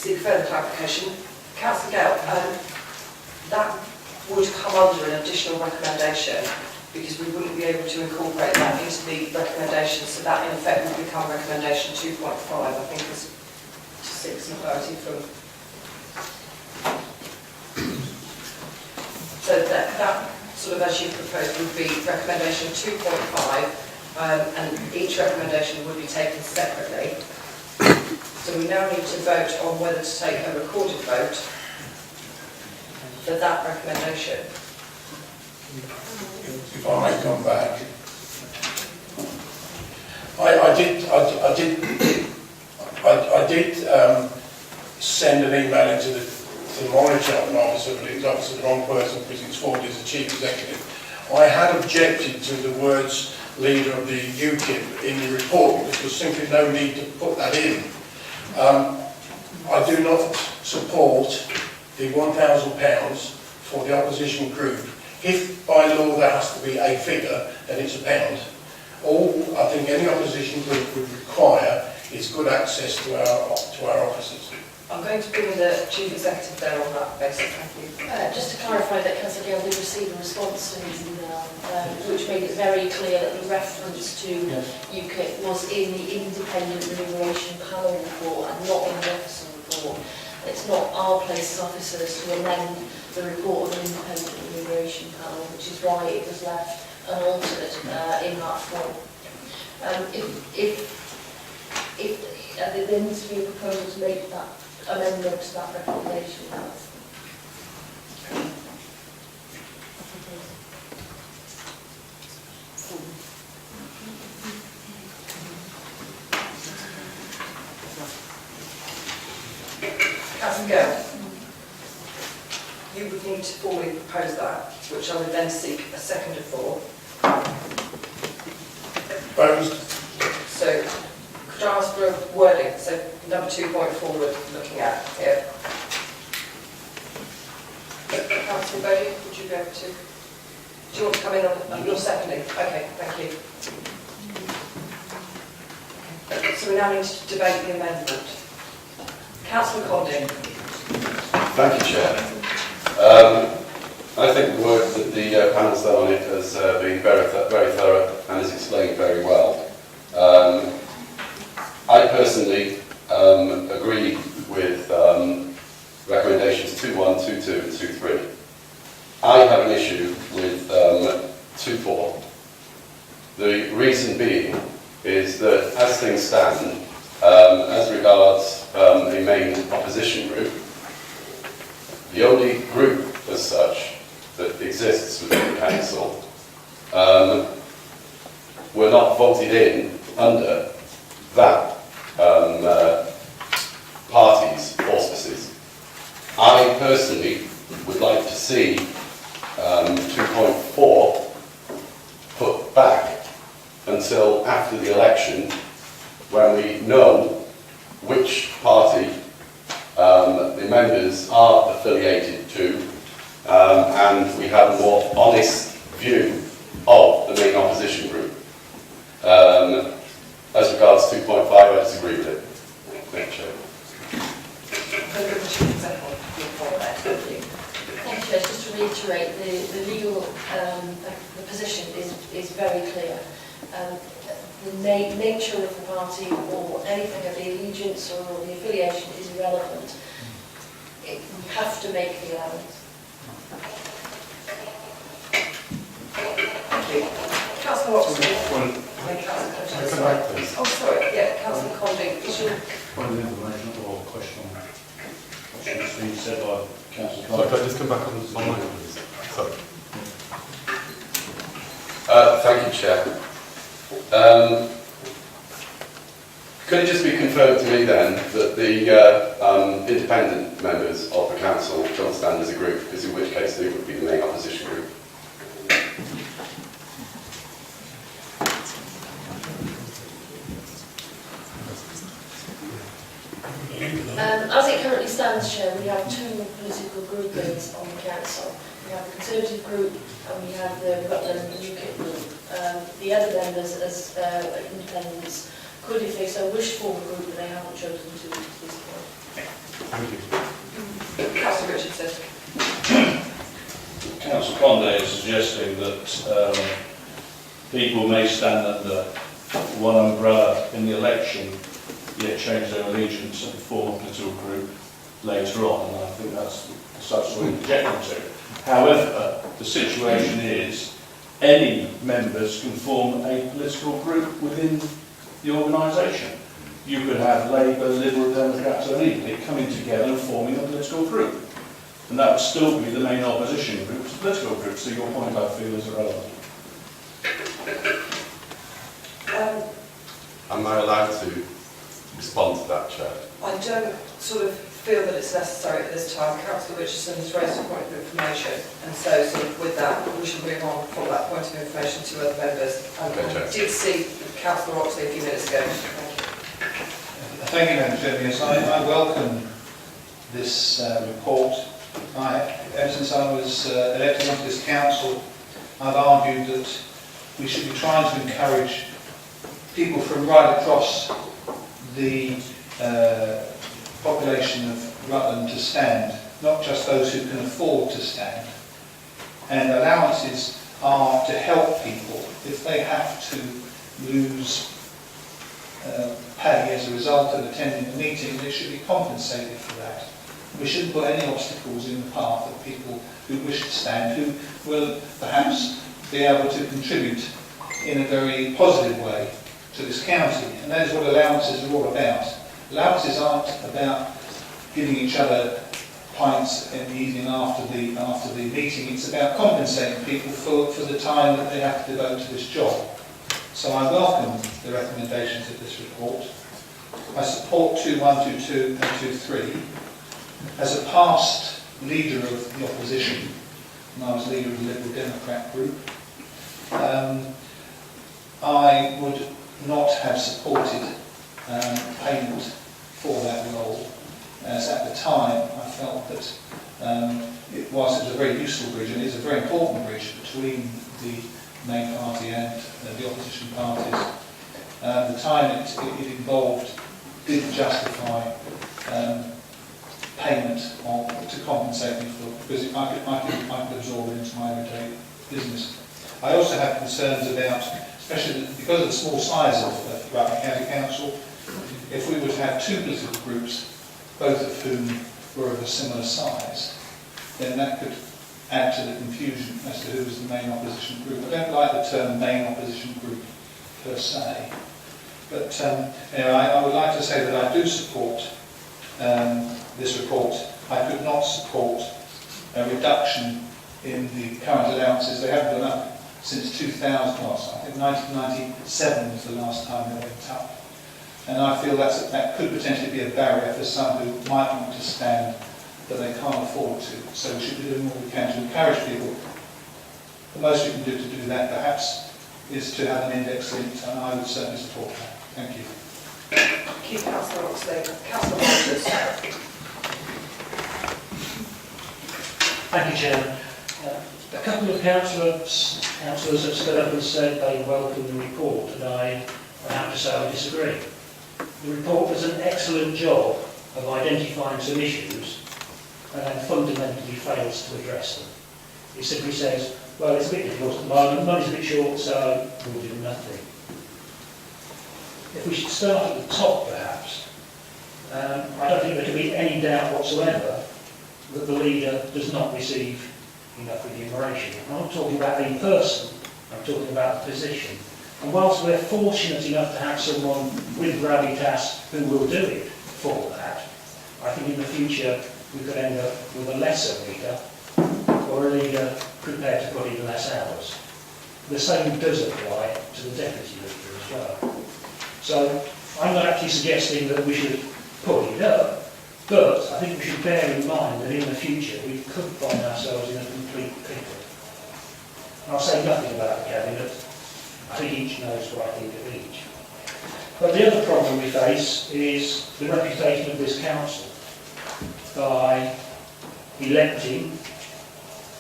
seek further clarification. Councillor Gale, that would come under an additional recommendation because we wouldn't be able to incorporate that into the recommendation, so that in effect would become recommendation 2.5, I think is to seek some clarity from. So that sort of, as you proposed, would be recommendation 2.5, and each recommendation would be taken separately. So we now need to vote on whether to take a recorded vote for that recommendation. If I may come back, I did send an email into the monitoring officer, but it was obviously the wrong person because it's forwarded as the chief executive. I had objected to the words leader of the UKIP in the report because there was simply no need to put that in. I do not support the £1,000 for the opposition group. If by law there has to be a figure, then it's £1. All I think any opposition group would require is good access to our offices. I'm going to bring the chief executive there on that basis. Thank you. Just to clarify that Councillor Gale did receive a response to his email, which made it very clear that the reference to UKIP was in the independent remuneration panel report and not in the officer report. It's not our place as officers to amend the report of an independent remuneration panel, which is why it was left unaltered in that form. If there needs to be a proposal to make that amendment to that recommendation. Councillor Gale, you would need to formally propose that, which I would then seek a seconder for. Opposed? So, could I ask for a wording? So, number 2.4 we're looking at here. Councillor Bodie, would you be able to? Do you want to come in on your seconding? Okay, thank you. So we now need to debate the amendment. Councillor Condon. Thank you, Chair. I think the work that the panel's done on it has been very thorough and is explained very well. I personally agree with recommendations 2.1, 2.2 and 2.3. I have an issue with 2.4. The reason being is that as things stand, as regards a main opposition group, the only group as such that exists within the council were not voted in under that party's auspices. I personally would like to see 2.4 put back until after the election, when we know which party the members are affiliated to, and we have a more honest view of the main opposition group. As regards 2.5, I disagree with it. Thank you. Thank you. Just to reiterate, the legal the position is very clear. The nature of the party or anything of the allegiance or the affiliation is irrelevant. We have to make the allowance. Thank you. Councillor Watson. Oh, sorry. Yeah, Councillor Condon. Point of information or question on what you said by Councillor Sorry, can I just come back on my mic, please? Sorry. Thank you, Chair. Could it just be confirmed to me then that the independent members of the council don't stand as a group, because in which case they would be the main opposition group? As it currently stands, Chair, we have two political groupings on the council. We have the Conservative group and we have the Rutland UKIP group. The other members as independents could, if they so wish, form a group, but they haven't chosen to at this point. Thank you. Councillor Richardson. Councillor Condé is suggesting that people may stand under one umbrella in the election, yet change their allegiance and form a political group later on, and I think that's such what we're projecting to. However, the situation is any members can form a political group within the organisation. You could have Labour, Liberal Democrats and anybody coming together and forming a political group. And that would still be the main opposition group to political group, so your point I feel is irrelevant. Am I allowed to respond to that, Chair? I don't sort of feel that it's necessary at this time. Councillor Richardson has raised a point of information, and so sort of with that, we should move on from that point of information to other members. Okay, Chair. I did see Councillor Oxley a few minutes ago. Thank you. Thank you, Madam Chairman. Yes, I welcome this report. Ever since I was elected onto this council, I've argued that we should be trying to encourage people from right across the population of Rutland to stand, not just those who can afford to stand. And allowances are to help people if they have to lose pay as a result of attending the meeting. They should be compensated for that. We shouldn't put any obstacles in the path of people who wish to stand, who will perhaps be able to contribute in a very positive way to this county. And that is what allowances are all about. Allowances aren't about giving each other pints in the evening after the meeting. It's about compensating people for the time that they have to devote to this job. So I welcome the recommendations of this report. I support 2122 and 23. As a past leader of the opposition, and I was leader of the Liberal Democrat group, I would not have supported payment for that role, as at the time I felt that it was a very useful bridge, and is a very important bridge between the main party and the opposition parties. The time it involved didn't justify payment to compensate me for, because I could absorb it into my everyday business. I also have concerns about, especially because of the small size of Rutland County Council, if we would have two political groups, both of whom were of a similar size, then that could add to the confusion as to who was the main opposition group. I don't like the term main opposition group per se, but anyway, I would like to say that I do support this report. I could not support a reduction in the current allowances. They haven't gone up since 2000, well, I think 1997 was the last time they went up. And I feel that could potentially be a barrier for some who might want to stand, but they can't afford to. So we should be doing what we can to encourage people. The most we can do to do that, perhaps, is to have an index linked, and I would certainly support that. Thank you. Thank you, Councillor Oxley. Councillor Walters. Thank you, Chairman. A couple of councillors have stood up and said they welcome the report, and I have to say I disagree. The report does an excellent job of identifying some issues and then fundamentally fails to address them. It simply says, well, it's a bit difficult at the moment, money's a bit short, so we'll do nothing. If we should start at the top, perhaps, I don't think there can be any doubt whatsoever that the leader does not receive enough remuneration. I'm not talking about a person, I'm talking about the position. And whilst we're fortunate enough to have someone with gravitas who will do it for that, I think in the future we could end up with a lesser leader, or a leader prepared to put in less hours. The same does apply to the deputy leader as well. So I'm not actually suggesting that we should put it up, but I think we should bear in mind that in the future we could find ourselves in a complete pickle. I'll say nothing about the cabinet. I think each knows what I think of each. But the other problem we face is the reputation of this council by electing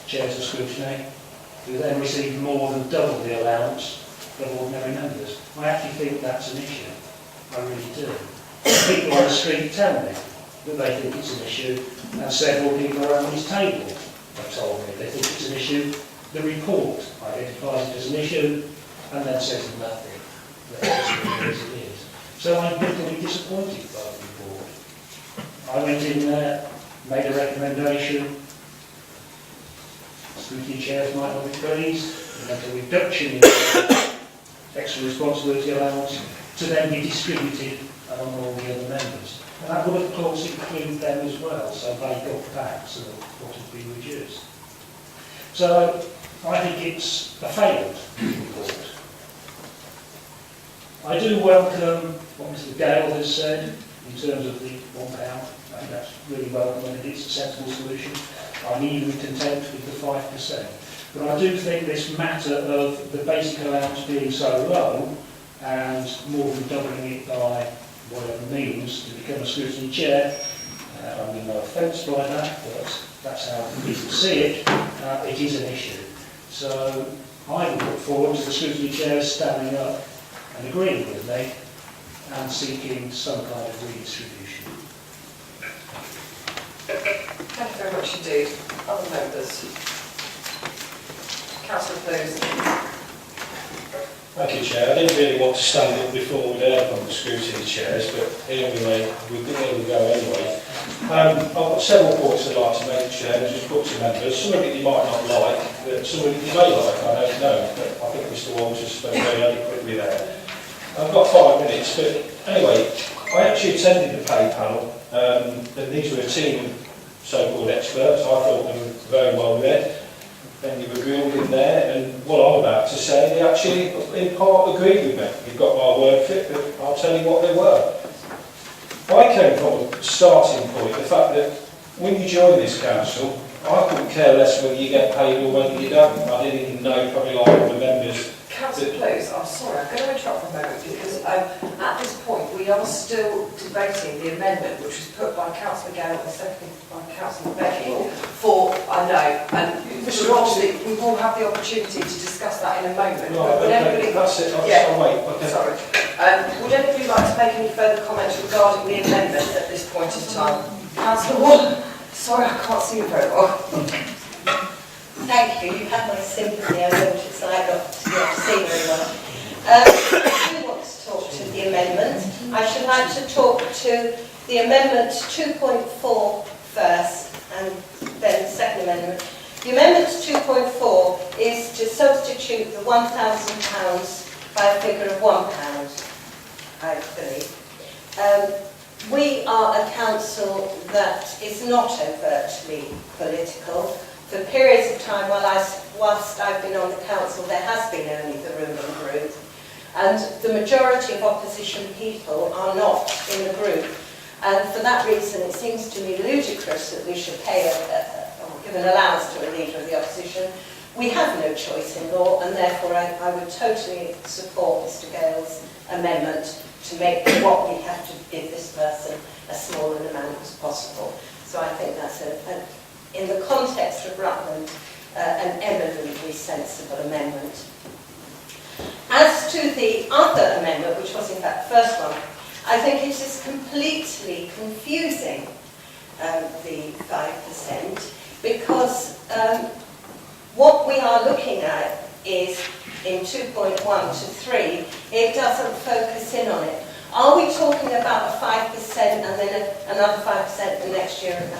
chairs of scrutiny who then receive more than double the allowance of ordinary members. I actually think that's an issue. I really do. People on the street tell me that they think it's an issue, and several people around this table have told me they think it's an issue. The report identifies it as an issue and then says nothing. That it's as it is. So I'm bitterly disappointed by the report. I went in there, made a recommendation. Scrutiny chairs might not be pleased. We had a reduction in extra responsibility allowance to then be distributed among all the other members. And that would of course include them as well, so they got back some of what had been reduced. So I think it's a failed report. I do welcome what Mr Gale has said in terms of the £1. I think that's really welcome and it's a sensible solution. I'm even content with the 5%. But I do think this matter of the basic allowance being so low and more than doubling it by whatever means to become a scrutiny chair, I mean no offence by that, but that's how people see it, it is an issue. So I would look forward to the scrutiny chairs standing up and agreeing with me and seeking some kind of redistribution. Thank you very much indeed. Other members? Councillor Blues. Thank you, Chair. I didn't really want to stand up before we'd heard from the scrutiny chairs, but anyway, here we go anyway. I've got several points I'd like to make, Chair, and just put to members. Some of it you might not like, but some of it you may like, I don't know. But I think Mr Walters spoke very adequately there. I've got 5 minutes, but anyway, I actually attended the pay panel, and these were a team of so-called experts. I thought they were very well read. And you were grilled in there, and what I'm about to say, they actually in part agreed with me. You've got my word for it, but I'll tell you what they were. I came from a starting point, the fact that when you join this council, I couldn't care less whether you get paid or whether you don't. I didn't even know, probably like all the members. Councillor Blues, I'm sorry, I'm going to interrupt for a moment because at this point we are still debating the amendment which was put by Councillor Gale and seconded by Councillor Becky for, I know, and obviously we will have the opportunity to discuss that in a moment. Right, Would anybody, that's it. yeah, Wait, okay. sorry. Would anybody like to make any further comments regarding the amendment at this point in time? Councillor Ward, sorry, I can't see you very well. Thank you. You have my sympathy. I know what it's like not to be able to see very well. I do want to talk to the amendment. I should like to talk to the amendment 2.4 first, and then the second amendment. The amendment 2.4 is to substitute the £1,000 by a figure of £1, I believe. We are a council that is not overtly political. For periods of time, whilst I've been on the council, there has been only the Rutland group, and the majority of opposition people are not in the group. And for that reason, it seems to me ludicrous that we should pay or give an allowance to a leader of the opposition. We have no choice in law, and therefore I would totally support Mr Gale's amendment to make what we have to give this person as small an amount as possible. So I think that's in the context of Rutland, an eminently sensible amendment. As to the other amendment, which was in fact the first one, I think it is completely confusing, the 5%, because what we are looking at is in 2.1 to 3, it doesn't focus in on it. Are we talking about a 5% and then another 5% the next year and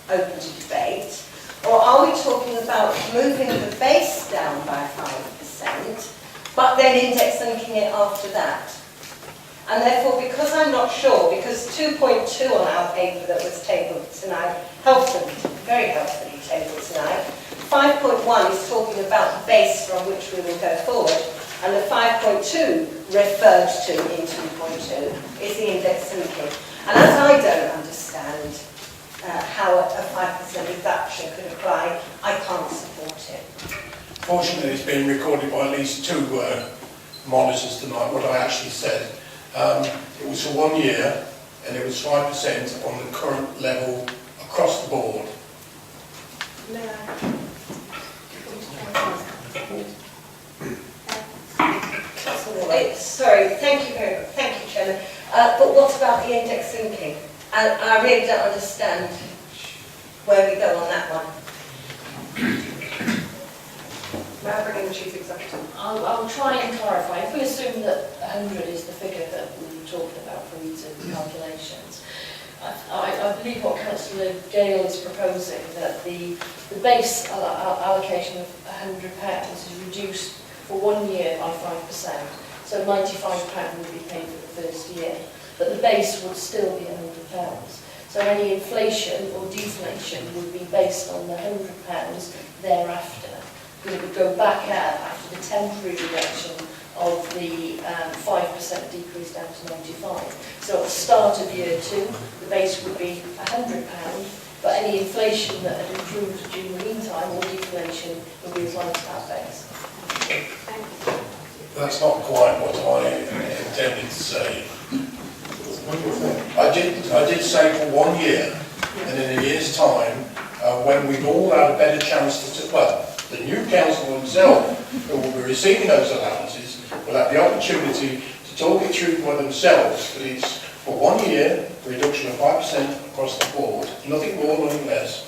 open to debate? Or are we talking about moving the base down by 5%, but then index linking it after that? And therefore, because I'm not sure, because 2.2 on our paper that was tabled tonight, very helpfully tabled tonight, 5.1 is talking about the base from which we will go forward, and the 5.2 referred to in 2.2 is the index linking. And as I don't understand how a 5% reduction could apply, I can't support it. Fortunately, it's been recorded by at least 2 monitors tonight, what I actually said. It was for 1 year, and it was 5% on the current level across the board. Sorry, thank you, Chairman. But what about the index linking? And I really don't understand where we go on that one. May I bring in the Chief Executive? I'll try and clarify. If we assume that 100 is the figure that we were talking about for each of the calculations, I believe what Councillor Gale is proposing, that the base allocation of £100 is reduced for 1 year by 5%. So £95 would be paid for the first year, but the base would still be £100. So any inflation or deflation would be based on the £100 thereafter. It would go back out after the temporary reduction of the 5% decrease down to 95. So at the start of year 2, the base would be £100, but any inflation that had improved during the meantime or deflation would be applied to that base. That's not quite what I intended to say. I did say for 1 year, and in a year's time, when we've all had a better chance to, well, the new council themselves, who will be receiving those allowances, will have the opportunity to talk it through for themselves, that it's for 1 year, a reduction of 5% across the board, nothing more, nothing less,